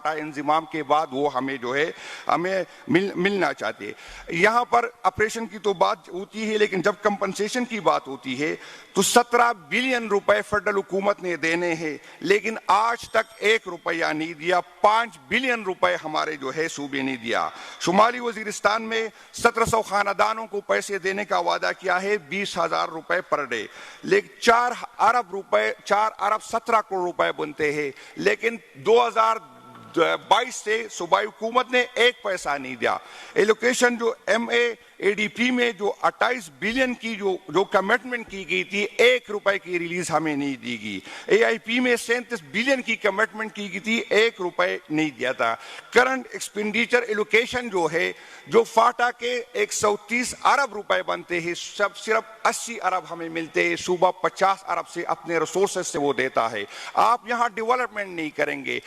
फाटा इंजमाम के बाद वो हमें जो है हमें मिलना चाहते हैं। यहाँ पर ऑपरेशन की तो बात होती है, लेकिन जब कंपनसेशन की बात होती है तो 17 बिलियन रुपए फेडरल हुकूमत ने देने हैं, लेकिन आज तक 1 रुपया नहीं दिया। 5 बिलियन रुपए हमारे जो है सूबे ने दिया। शुमाली वजीरिस्तान में 1700 खानदानों को पैसे देने का वादा किया है, 20,000 रुपए पर डे, लेकिन 4 अरब 17 करोड़ रुपए बनते हैं, लेकिन 2022 से सूबाई हुकूमत ने 1 पैसा नहीं दिया। एलोकेशन जो MAADP में जो 28 बिलियन की जो कमिटमेंट की गई थी, 1 रुपए की रिलीज हमें नहीं दी गई। AIP में 37 बिलियन की कमिटमेंट की गई थी, 1 रुपए नहीं दिया था। करंट एक्सपेंडिचर एलोकेशन जो है, जो फाटा के 130 अरब रुपए बनते हैं, सब सिर्फ 80 अरब हमें मिलते हैं। सूबा 50 अरब से अपने रिसोर्सेज से वो देता है। आप यहाँ डेवलपमेंट नहीं करेंगे।